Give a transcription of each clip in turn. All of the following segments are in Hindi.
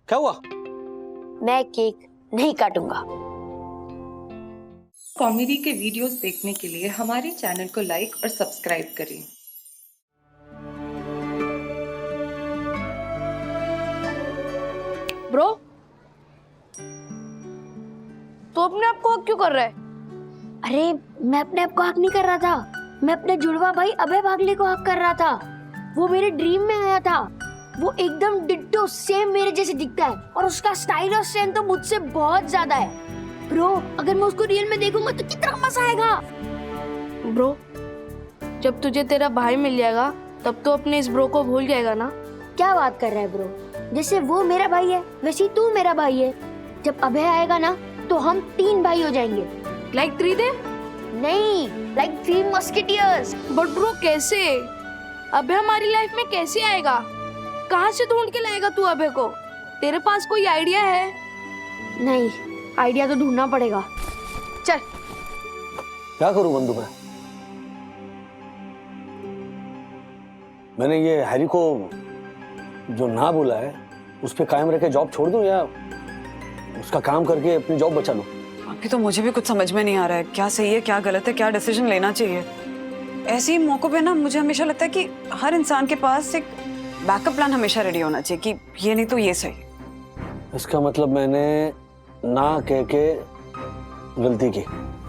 क्या हुआ? मैं केक नहीं काटूंगा। कॉमेडी के वीडियोस देखने के लिए हमारे चैनल को लाइक और सब्सक्राइब करें। ब्रो, तो अपने आप को हक क्यों कर रहा है? अरे मैं अपने आप को हक नहीं कर रहा था, मैं अपने जुड़वा भाई अभय भागले को हक कर रहा था। वो मेरे ड्रीम में आया था। वो एकदम डिट्टो सेम मेरे जैसे दिखता है और उसका स्टाइल और स्ट्रेंथ तो मुझसे बहुत ज्यादा है। ब्रो, अगर मैं उसको रियल में देखूंगा तो कितना मजा आएगा। ब्रो, जब तुझे तेरा भाई मिल जाएगा तब तो अपने इस ब्रो को भूल जाएगा ना? क्या बात कर रहा है ब्रो? जैसे वो मेरा भाई है वैसे ही तू मेरा भाई है। जब अभय आएगा ना तो हम 3 भाई हो जाएंगे। लाइक 3 दे? नहीं, लाइक 3 मस्केटियर्स। बट ब्रो कैसे? अभय हमारी लाइफ में कैसे आएगा? कहाँ से ढूंढ के लाएगा तू अभय को? तेरे पास कोई आइडिया है? नहीं, आइडिया तो ढूंढना पड़ेगा। चल। क्या करूं बंधु मैंने ये हैरी को जो ना बोला है उस पे कायम रह के जॉब छोड़ दूं या उसका काम करके अपनी जॉब बचा लूं? अभी तो मुझे भी कुछ समझ में नहीं आ रहा है, क्या सही है क्या गलत है, क्या डिसीजन लेना चाहिए। ऐसे ही मौकों पे ना मुझे हमेशा लगता है कि हर इंसान के पास एक बैकअप प्लान हमेशा रेडी होना चाहिए कि ये नहीं तो ये सही। इसका मतलब मैंने ना कह के गलती की।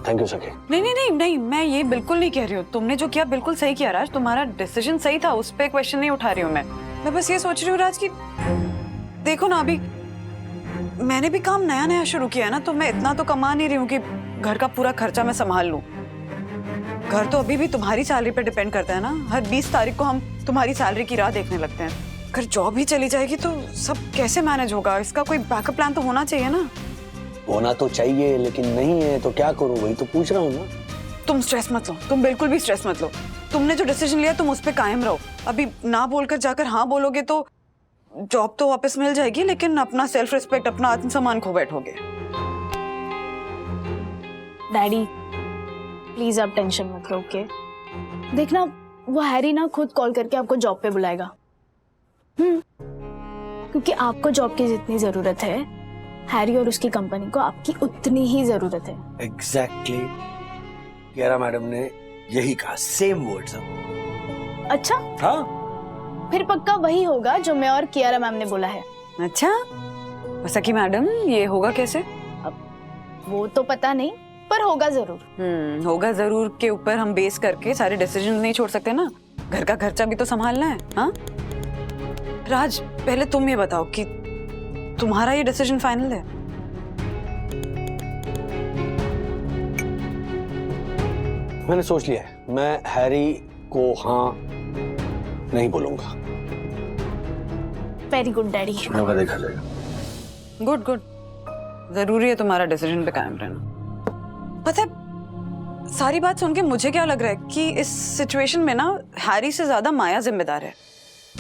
थैंक यू सखी। नहीं नहीं नहीं नहीं, मैं ये बिल्कुल नहीं कह रही हूँ। तुमने जो किया बिल्कुल सही किया राज, तुम्हारा डिसीजन सही था, उस पर क्वेश्चन नहीं उठा रही हूँ मैं बस ये सोच रही हूँ राज कि देखो ना, अभी मैंने भी काम नया नया शुरू किया है ना, तो मैं इतना तो कमा नहीं रही हूँ कि घर का पूरा खर्चा मैं संभाल लूँ। घर तो अभी भी तुम्हारी सैलरी पे डिपेंड करता है ना। हर 20 तारीख को हम तुम्हारी सैलरी की राह देखने लगते हैं। अगर जॉब ही चली जाएगी तो सब कैसे मैनेज होगा? इसका कोई बैकअप प्लान तो होना चाहिए ना। होना तो चाहिए लेकिन नहीं है तो क्या करूं, वही तो पूछ रहा हूँ ना। तुम स्ट्रेस मत लो, तुम बिल्कुल भी स्ट्रेस मत लो। तुमने जो डिसीजन लिया तुम उस पर कायम रहो। अभी ना बोलकर जाकर हाँ बोलोगे तो जॉब तो वापस मिल जाएगी लेकिन अपना सेल्फ रिस्पेक्ट, अपना आत्मसम्मान खो बैठोगे। डैडी प्लीज आप टेंशन मत लो, ओके? देखना वो हैरी ना खुद कॉल करके आपको जॉब पे बुलाएगा। क्योंकि आपको जॉब की जितनी जरूरत है हैरी और उसकी कंपनी को आपकी उतनी ही जरूरत है। एग्जैक्टली कियारा मैडम ने यही कहा, सेम वर्ड्स। अच्छा, हाँ फिर पक्का वही होगा जो मैं और कियारा मैम ने बोला है। अच्छा सखी मैडम, ये होगा कैसे? वो तो पता नहीं पर होगा जरूर। होगा जरूर के ऊपर हम बेस करके सारे डिसीजन नहीं छोड़ सकते ना। घर का खर्चा भी तो संभालना है। हाँ राज, पहले तुम ये बताओ कि तुम्हारा ये डिसीजन फाइनल है? मैंने सोच लिया है, मैं हैरी को हाँ नहीं बोलूंगा। Very good daddy. होगा देखा जाएगा। गुड गुड, जरूरी है तुम्हारा डिसीजन पे कायम रहना। पता है सारी बात सुन के मुझे क्या लग रहा है कि इस सिचुएशन में ना हैरी से ज्यादा माया जिम्मेदार है।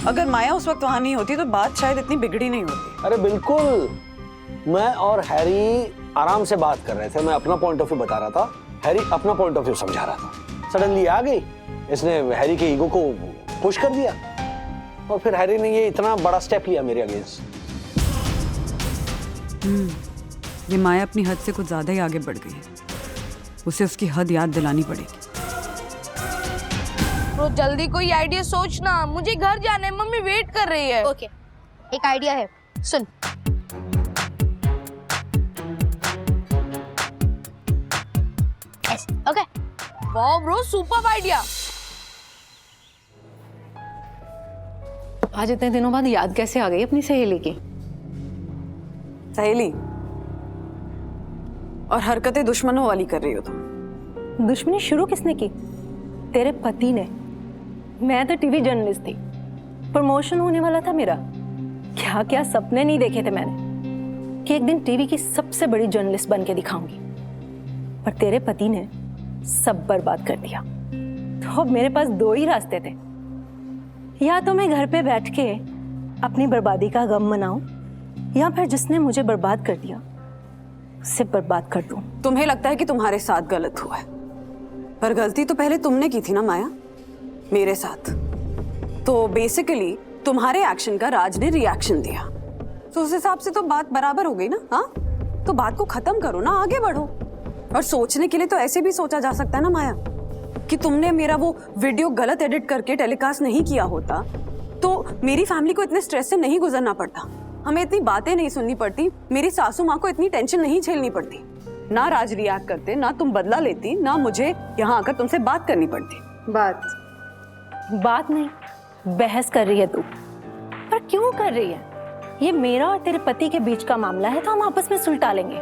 अगर माया उस वक्त वहां नहीं होती तो बात शायद इतनी बिगड़ी नहीं होती। अरे बिल्कुल, मैं और हैरी आराम से बात कर रहे थे। मैं अपना पॉइंट ऑफ व्यू बता रहा था, हैरी अपना पॉइंट ऑफ व्यू समझा रहा था। सडनली आ गई, इसने हैरी के ईगो को पुश कर दिया और फिर हैरी ने ये इतना बड़ा स्टेप लिया मेरे अगेंस्ट। ये माया अपनी हद से कुछ ज्यादा ही आगे बढ़ गई है। उसे उसकी हद याद दिलानी पड़ेगी। ब्रो जल्दी कोई आइडिया सोचना, मुझे घर जाना है, मम्मी वेट कर रही है। ओके, एक आइडिया है, सुन। ओके। वाह ब्रो, सुपर आइडिया। आज इतने दिनों बाद याद कैसे आ गई अपनी सहेली की? सहेली और हरकतें दुश्मनों वाली कर रही हो तुम। दुश्मनी शुरू किसने की? तेरे पति ने। मैं तो टीवी जर्नलिस्ट थी, प्रमोशन होने वाला था मेरा। क्या क्या सपने नहीं देखे थे मैंने कि एक दिन टीवी की सबसे बड़ी जर्नलिस्ट बन के दिखाऊंगी, पर तेरे पति ने सब बर्बाद कर दिया। तो अब मेरे पास 2 ही रास्ते थे, या तो मैं घर पे बैठ के अपनी बर्बादी का गम मनाऊं या फिर जिसने मुझे बर्बाद कर दिया उससे बर्बाद कर दूं। तुम्हें लगता है कि तुम्हारे साथ गलत हुआ है, पर गलती तो पहले तुमने की थी ना माया, मेरे साथ। तो बेसिकली तुम्हारे एक्शन का राज ने रिएक्शन दिया। तो उस हिसाब से तो बात बराबर हो गई ना। हाँ, तो बात को खत्म करो ना, आगे बढ़ो। और सोचने के लिए तो ऐसे भी सोचा जा सकता है ना माया, कि तुमने मेरा वो वीडियो गलत एडिट करके टेलीकास्ट नहीं किया होता तो मेरी फैमिली को इतने स्ट्रेस से नहीं गुजरना पड़ता, हमें इतनी बातें नहीं सुननी पड़ती, मेरी सासू माँ को इतनी टेंशन नहीं झेलनी पड़ती, ना राज रिएक्ट करते, ना तुम बदला लेती, ना मुझे यहाँ आकर तुमसे बात करनी पड़ती। बात नहीं, बहस कर रही है तू। पर क्यों कर रही है? ये मेरा और तेरे पति के बीच का मामला है तो हम आपस में सुलटा लेंगे।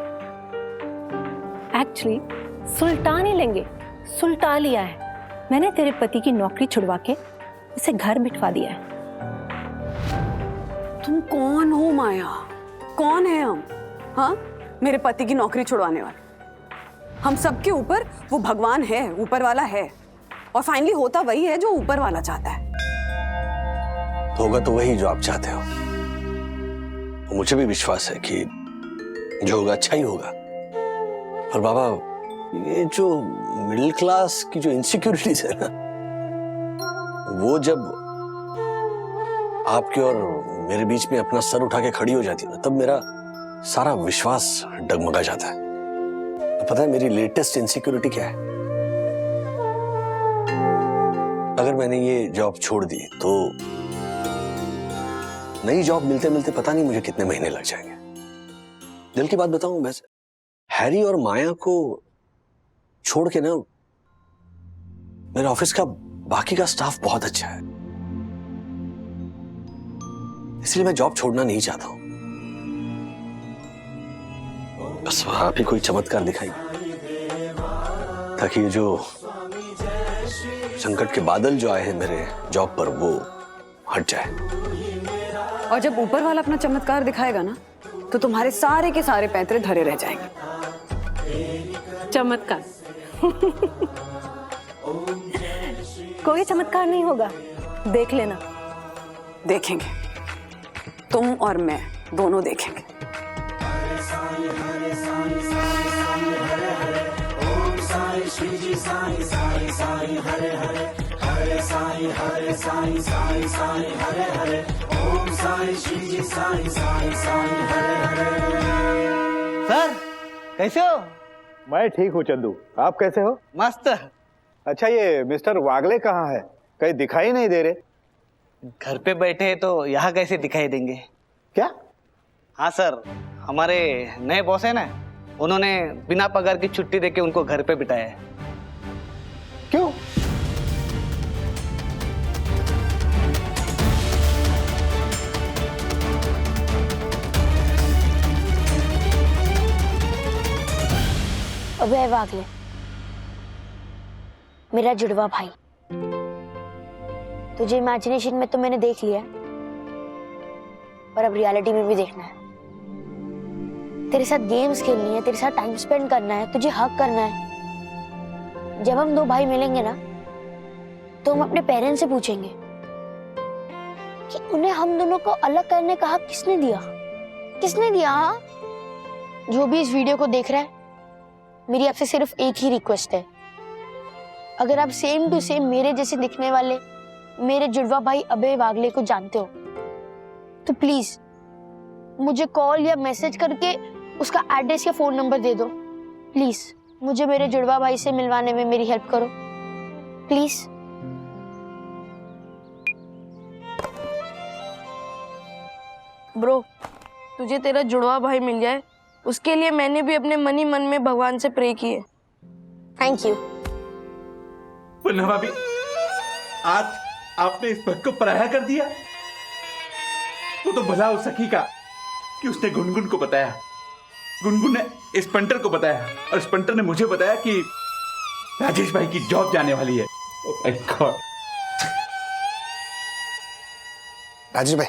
एक्चुअली सुलटा नहीं लेंगे, सुलटा लिया है। मैंने तेरे पति की नौकरी छुड़वा के इसे घर बिठवा दिया है। तुम कौन हो माया? कौन है हम? हाँ, मेरे पति की नौकरी छुड़वाने वाले? हम सबके ऊपर वो भगवान है, ऊपर वाला है, और फाइनली होता वही है जो ऊपर वाला चाहता है। होगा तो वही जो आप चाहते हो। मुझे भी विश्वास है कि जो होगा अच्छा ही होगा। पर बाबा, ये जो मिडिल क्लास की जो इनसिक्योरिटीज है ना, वो जब आपके और मेरे बीच में अपना सर उठा के खड़ी हो जाती है ना, तब मेरा सारा विश्वास डगमगा जाता है। तो पता है मेरी लेटेस्ट इनसिक्योरिटी क्या है? अगर मैंने ये जॉब छोड़ दी तो नई जॉब मिलते मिलते पता नहीं मुझे कितने महीने लग जाएंगे। दिल की बात बताऊं, वैसे हैरी और माया को छोड़ के ना मेरे ऑफिस का बाकी का स्टाफ बहुत अच्छा है, इसलिए मैं जॉब छोड़ना नहीं चाहता हूं। बस आप ही कोई चमत्कार दिखाइए ताकि ये जो संकट के बादल जो आए हैं मेरे जॉब पर वो हट जाए। और जब ऊपर वाला अपना चमत्कार दिखाएगा ना, तो तुम्हारे सारे के सारे पैंतरे धरे रह जाएंगे। चमत्कार? कोई चमत्कार नहीं होगा, देख लेना। देखेंगे, तुम और मैं दोनों देखेंगे। सर कैसे हो? मैं ठीक हूँ चंदू, आप कैसे हो? मस्त। अच्छा, ये मिस्टर वागले कहाँ है? कहीं दिखाई नहीं दे रहे। घर पे बैठे हैं तो यहाँ कैसे दिखाई देंगे? क्या? हाँ सर, हमारे नए बॉस है ना, उन्होंने बिना पगार की छुट्टी देके उनको घर पे बिठाया है। क्यों? अबे वागले, मेरा जुड़वा भाई, तुझे इमेजिनेशन में तो मैंने देख लिया, और अब रियलिटी में भी देखना है। तेरे साथ गेम्स खेलनी है, तेरे साथ टाइम स्पेंड करना है, तुझे हक करना है। जब हम दो भाई मिलेंगे ना, तो हम अपने पेरेंट्स से पूछेंगे कि उन्हें हम दोनों को अलग करने का हक किसने दिया, किसने दिया? हाँ, जो भी इस वीडियो को देख रहा है, मेरी आपसे सिर्फ एक ही रिक्वेस्ट है। अगर आप सेम टू सेम मेरे जैसे दिखने वाले मेरे जुड़वा भाई अभय वागले को जानते हो, तो प्लीज मुझे कॉल या मैसेज करके उसका एड्रेस या फोन नंबर दे दो। प्लीज मुझे मेरे जुड़वा भाई से मिलवाने में मेरी हेल्प करो, प्लीज। ब्रो, तुझे तेरा जुड़वा भाई मिल जाए, उसके लिए मैंने भी अपने मन ही मन में भगवान से प्रे किए। Thank you. पुन्ना भाभी, आज आपने इस पग को पराया कर दिया। वो तो भला उस सखी का कि उसने गुनगुन को बताया, गुनगुन ने स्पंटर को बताया, और स्पंटर ने मुझे बताया कि राजेश भाई की जॉब जाने वाली है। Oh my God. राजेश भाई,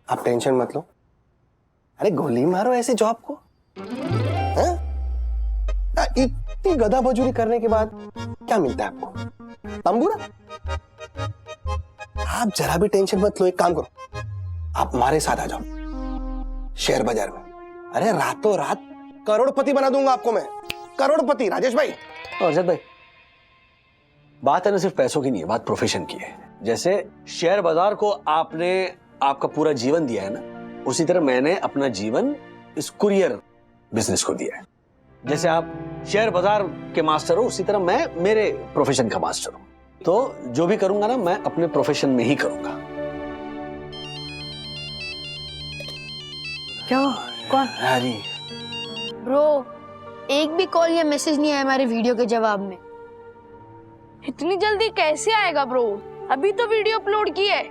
आप टेंशन मत लो। अरे गोली मारो ऐसे जॉब को। इतनी गधा मजूरी करने के बाद क्या मिलता है आपको? तंबूरा? आप जरा भी टेंशन मत लो, एक काम करो, आप हमारे साथ आ जाओ शेयर बाजार में। अरे रातों रात करोड़पति बना दूंगा आपको मैं, करोड़पति। राजेश भाई। अर्षद भाई, बात है ना सिर्फ पैसों की नहीं है, बात प्रोफेशन की है। जैसे शेयर बाजार को आपने आपका पूरा जीवन दिया है ना, उसी तरह मैंने अपना जीवन इस कुरियर बिजनेस को दिया है। जैसे आप शेयर बाजार के मास्टर हो, उसी तरह मैं मेरे प्रोफेशन का मास्टर हूं। तो जो भी करूंगा ना, मैं अपने प्रोफेशन में ही करूंगा। क्या? कौन? हैरी। ब्रो, एक भी कॉल या मैसेज नहीं आया हमारे वीडियो के जवाब में। इतनी जल्दी कैसे आएगा ब्रो? अभी तो वीडियो अपलोड की है,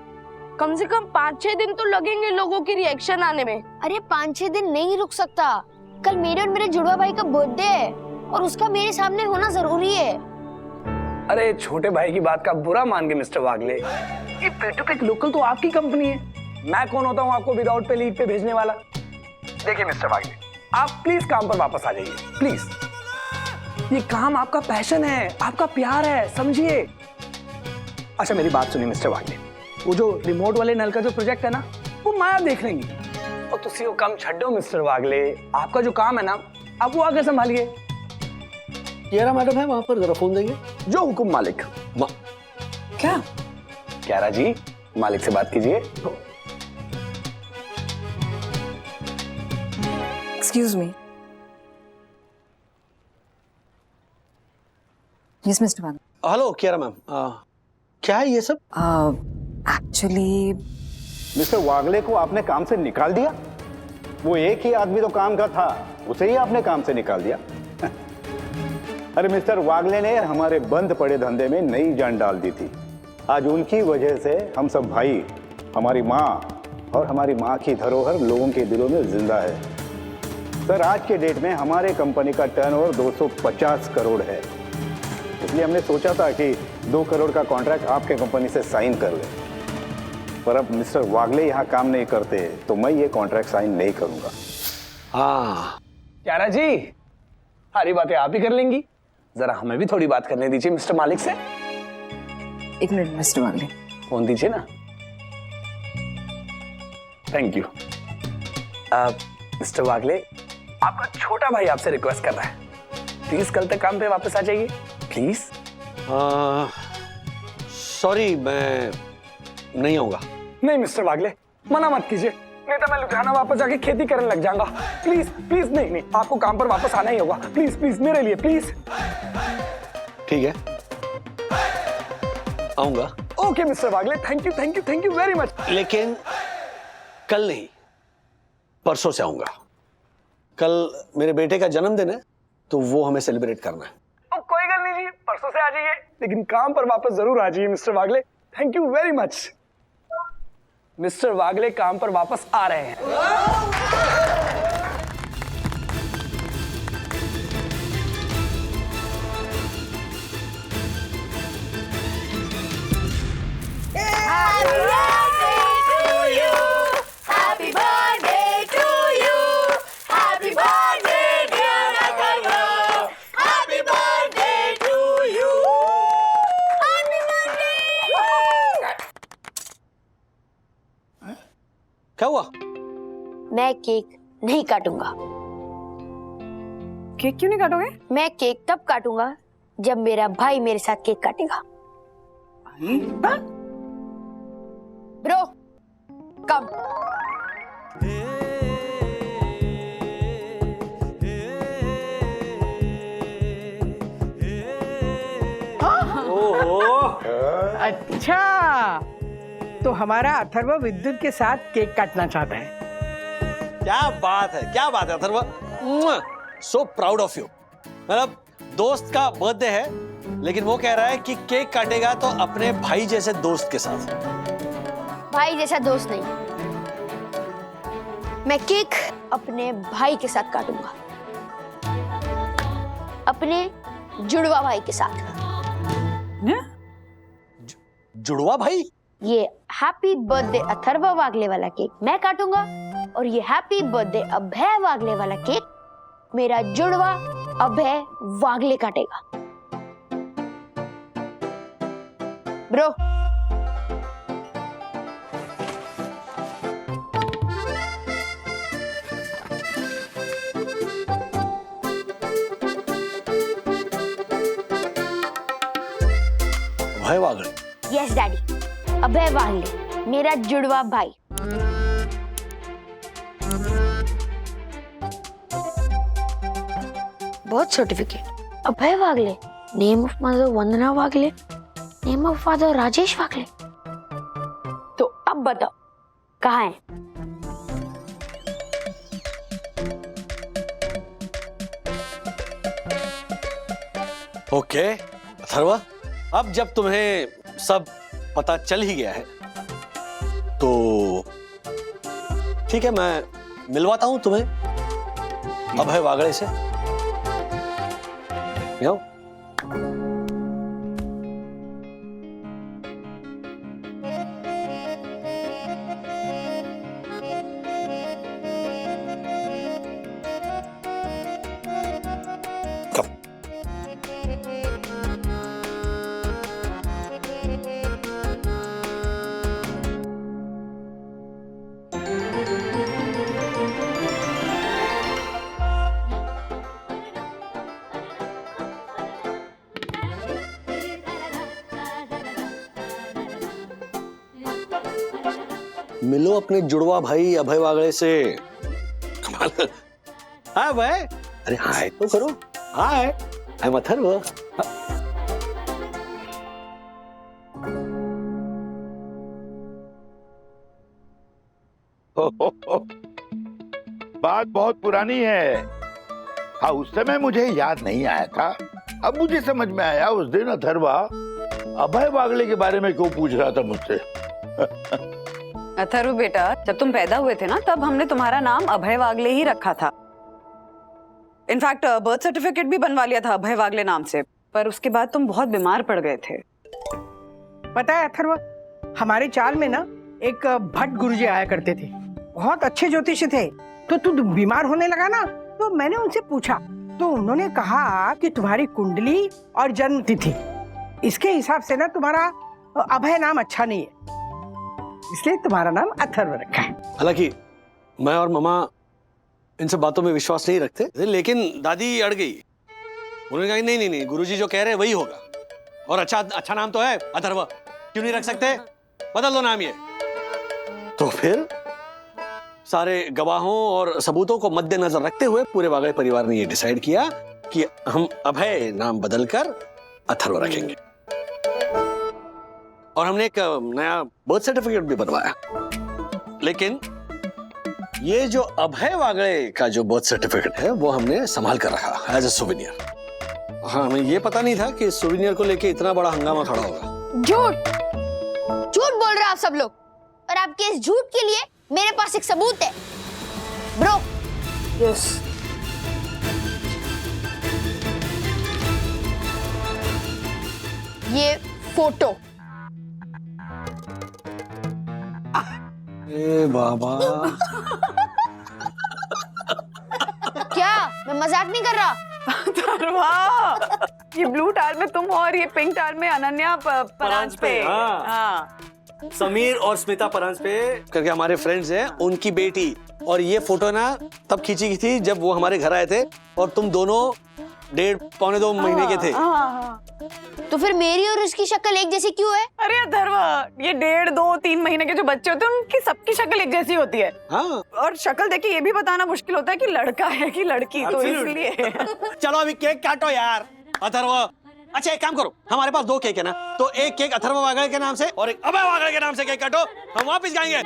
कम से कम 5-6 दिन तो लगेंगे लोगों की रिएक्शन आने में। अरे 5-6 दिन नहीं रुक सकता। कल मेरे और मेरे जुड़वा भाई का बर्थडे है और उसका मेरे सामने होना जरूरी है। अरे छोटे भाई की बात का बुरा मान के मिस्टर वागले, ये पेटुपिक लोकल तो आपकी कंपनी है। मैं कौन होता हूँ आपको विदाउट पे लीव पे भेजने वाला? देखिए मिस्टर वागले, आप प्लीज काम पर वापस आ जाइए प्लीज। ये काम आपका पैशन है, आपका प्यार है, समझिए। अच्छा मेरी बात सुनिए मिस्टर वागले, वो जो रिमोट वाले नल का जो प्रोजेक्ट है ना, वो माया देख लेंगी। और तुसी वो काम छड्डो मिस्टर वागले, आपका जो काम है ना, आप वो आगे संभालिए। कियारा मैडम है वहां पर, जरा फोन देंगे। जो हुकुम मालिक। क्या? कियारा जी, मालिक से बात कीजिए। Excuse me. यस मिस्टर वागले। हेलो कियारा मैम, क्या है ये सब? एक्चुअली मिस्टर वागले को आपने काम से निकाल दिया? वो एक ही आदमी तो काम का था, उसे ही आपने काम से निकाल दिया। अरे मिस्टर वागले ने हमारे बंद पड़े धंधे में नई जान डाल दी थी। आज उनकी वजह से हम सब भाई, हमारी माँ और हमारी माँ की धरोहर लोगों के दिलों में जिंदा है। सर आज के डेट में हमारे कंपनी का टर्नओवर 250 करोड़ है, इसलिए हमने सोचा था कि 2 करोड़ का कॉन्ट्रैक्ट आपके कंपनी से साइन कर ले। पर अब मिस्टर वागले यहाँ काम नहीं करते तो मैं ये कॉन्ट्रैक्ट साइन नहीं करूंगा। हाँ कियारा जी, सारी बातें आप ही कर लेंगी, जरा हमें भी थोड़ी बात करने दीजिए मिस्टर मालिक से। 1 मिनट मिस्टर वागले, फोन दीजिए ना। Thank you. मिस्टर वागले, आपका छोटा भाई आपसे रिक्वेस्ट कर रहा है, प्लीज कल तक काम पे वापस आ जाइए प्लीज। सॉरी, मैं नहीं आऊंगा। नहीं मिस्टर वागले, मना मत कीजिए, नहीं तो मैं लुधियाना वापस जाके खेती करने लग जाऊंगा। प्लीज प्लीज, नहीं नहीं, आपको काम पर वापस आना ही होगा, प्लीज प्लीज, मेरे लिए प्लीज। ठीक है, आऊंगा। Okay mister Wagle, thank you thank you thank you very much. लेकिन कल नहीं, परसों से आऊंगा। कल मेरे बेटे का जन्मदिन है, तो वो हमें सेलिब्रेट करना है। कोई गल नहीं जी, परसों से आ जाइए, लेकिन काम पर वापस जरूर आ जाइए Mister Wagle. Thank you very much. Mister Wagle काम पर वापस आ रहे हैं। क्या हुआ? मैं केक नहीं काटूंगा। केक क्यों नहीं काटोगे? मैं केक तब काटूंगा जब मेरा भाई मेरे साथ केक काटेगा। ब्रो, कम। अच्छा, तो हमारा अथर्व विद्युत के साथ केक काटना चाहता है। क्या बात है, क्या बात है Atharva, so proud of you. मतलब दोस्त का बर्थडे है, लेकिन वो कह रहा है कि केक काटेगा तो अपने भाई जैसे दोस्त के साथ। भाई जैसा दोस्त नहीं, मैं केक अपने भाई के साथ काटूंगा, अपने जुड़वा भाई के साथ। जुड़वा भाई? ये हैप्पी बर्थडे अथर्व वागले वाला केक मैं काटूंगा, और ये हैप्पी बर्थडे अभय वागले वाला केक मेरा जुड़वा अभय वागले काटेगा। Bro, Abhay Wagle? Yes daddy, Abhay Wagle मेरा जुड़वा भाई। Birth certificate Abhay Wagle, name of mother Vandana Wagle, name of father Rajesh Wagle. तो अब बताओ कहाँ है? ओके अथर्वा, अब जब तुम्हें सब पता चल ही गया है तो ठीक है, मैं मिलवाता हूं तुम्हें अभय वागड़े से। आओ। मिलो अपने जुड़वा भाई अभय वागड़े से। कमाल। हाय भाई, अरे हाय तो करो। हाय, आई एम अथर्व। बात बहुत पुरानी है। हाँ, उस समय मुझे याद नहीं आया था, अब मुझे समझ में आया। उस दिन अथर्वा अभय वागले के बारे में क्यों पूछ रहा था मुझसे। अथर्व बेटा, जब तुम पैदा हुए थे ना, तब हमने तुम्हारा नाम अभय वागले ही रखा था। इनफैक्ट बर्थ सर्टिफिकेट भी बनवा लिया था अभय वागले नाम से, पर उसके बाद तुम बहुत बीमार पड़ गए थे। पता है अथर्व, हमारे चाल में ना एक भट्ट गुरुजी आया करते थे, बहुत अच्छे ज्योतिषी थे। तो तू बीमार होने लगा ना, तो मैंने उनसे पूछा, तो उन्होंने कहा कि तुम्हारी कुंडली और जन्म तिथि, इसके हिसाब से ना तुम्हारा अभय नाम अच्छा नहीं है, इसलिए तुम्हारा नाम अथर्व रखा है। हालांकि मैं और मामा इन सब बातों में विश्वास नहीं रखते, लेकिन दादी अड़ गई। उन्होंने कहा नहीं नहीं नहीं, गुरुजी जो कह रहे हैं वही होगा, और अच्छा नाम तो है अथर्व, क्यों नहीं रख सकते, बदल दो नाम ये। तो फिर सारे गवाहों और सबूतों को मद्देनजर रखते हुए पूरे वागड़े परिवार ने ये डिसाइड किया कि हम अभय नाम बदलकर अथर्व रखेंगे, और हमने एक नया बर्थ सर्टिफिकेट भी बनवाया। लेकिन ये जो अभय वागड़े का जो बर्थ सर्टिफिकेट है वो हमने संभाल कर रखा एज ए सुवेनियर। हाँ, हमें ये पता नहीं था कि सुवेनियर को लेके इतना बड़ा हंगामा खड़ा होगा। झूठ झूठ बोल रहे हो आप सब लोग, और आपके इस झूठ के लिए मेरे पास एक सबूत है। ब्रो, यस, ये फोटो। ए बाबा। क्या मैं मजाक नहीं कर रहा? अथर्वा, ये ब्लू टाल में तुम और ये पिंक टाल में अनन्या परांज पे। हाँ। समीर और स्मिता परांजपे करके हमारे फ्रेंड्स हैं, उनकी बेटी। और ये फोटो ना तब खींची गई थी जब वो हमारे घर आए थे, और तुम दोनों 1.5-2 महीने के थे। तो फिर मेरी और उसकी शक्ल एक जैसी क्यों है? अरे अथर्वा, ये 1.5-2-3 महीने के जो बच्चे होते हैं उनकी सबकी शक्ल एक जैसी होती है। हाँ। और शक्ल देख के ये भी बताना मुश्किल होता है कि लड़का है कि लड़की, तो इसलिए। चलो अभी केक काटो यार। अथर्व, अच्छा एक काम करो, हमारे पास 2 केक है ना, तो एक केक अथर्व वागड़े के नाम से और एक अभय वागड़े के नाम से केक काटो, हम वापस गाएंगे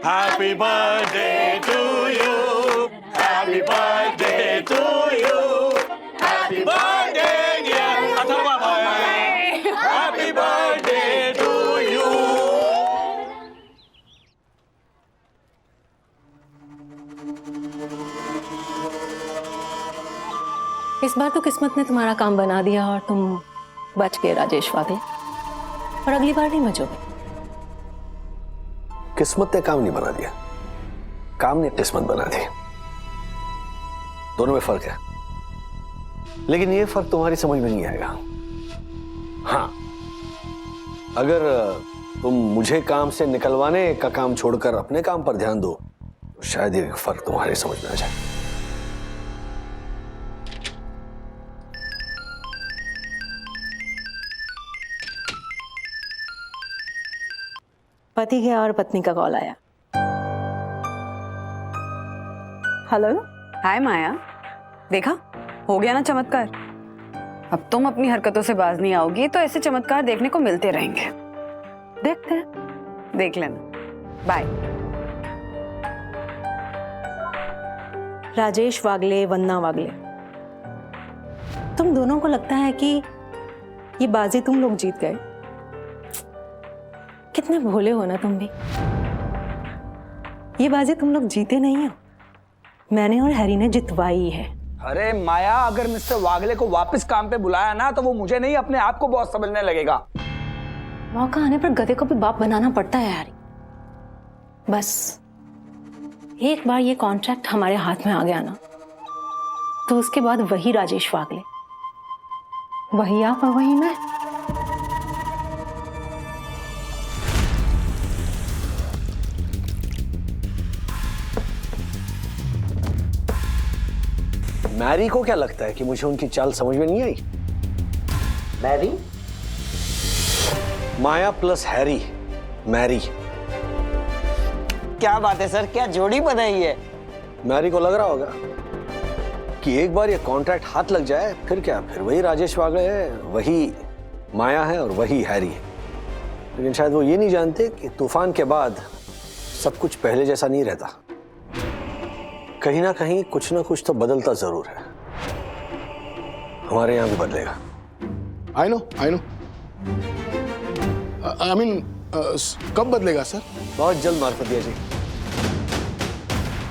happy birthday to you, happy birthday to you, happy birthday dear Atharva भाई, हैप्पी बर्थडे टू यू। इस बार तो किस्मत ने तुम्हारा काम बना दिया और तुम बच गए राजेश वागले, और अगली बार नहीं बचोगे। किस्मत ने काम नहीं बना दिया, काम ने किस्मत बना दी। दोनों में फर्क है, लेकिन ये फर्क तुम्हारी समझ में नहीं आएगा। हाँ, अगर तुम मुझे काम से निकलवाने का काम छोड़कर अपने काम पर ध्यान दो, तो शायद ये फर्क तुम्हारी समझ में आ जाए। पति गया और पत्नी का कॉल आया। हेलो। हाय माया, देखा हो गया ना चमत्कार। अब तुम अपनी हरकतों से बाज नहीं आओगी तो ऐसे चमत्कार देखने को मिलते रहेंगे। देखते हैं, देख लेना। बाय। राजेश वागले, वन्ना वागले, तुम दोनों को लगता है कि ये बाजी तुम लोग जीत गए? कितने भोले हो ना तुम भी। ये बाजी तुम लोग जीते नहीं हो, मैंने और हैरी ने जितवाई है। अरे माया, अगर मिस्टर वागले को वापस काम पे बुलाया ना तो वो मुझे नहीं अपने आप को बॉस समझने लगेगा। मौका आने पर गधे को भी बाप बनाना पड़ता है हैरी। बस एक बार ये कॉन्ट्रैक्ट हमारे हाथ में आ गया ना तो उसके बाद वही राजेश वागले, वही आप और वही मैं। मैरी को क्या लगता है कि मुझे उनकी चाल समझ में नहीं आई? मैरी? माया प्लस हैरी, मैरी। क्या बात है सर, क्या जोड़ी बनाई है? मैरी को लग रहा होगा कि एक बार ये कॉन्ट्रैक्ट हाथ लग जाए फिर क्या, फिर वही राजेश वागले है, वही माया है और वही हैरी है। लेकिन शायद वो ये नहीं जानते कि तूफान के बाद सब कुछ पहले जैसा नहीं रहता। कहीं ना कहीं कुछ ना कुछ तो बदलता जरूर है। हमारे यहाँ भी बदलेगा। आई नो आई मीन कब बदलेगा सर? बहुत जल्द मार्फतिया जी,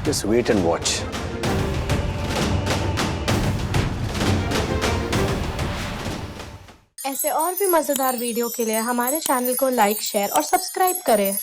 जस्ट वेट एंड वॉच। ऐसे और भी मजेदार वीडियो के लिए हमारे चैनल को लाइक, शेयर और सब्सक्राइब करें।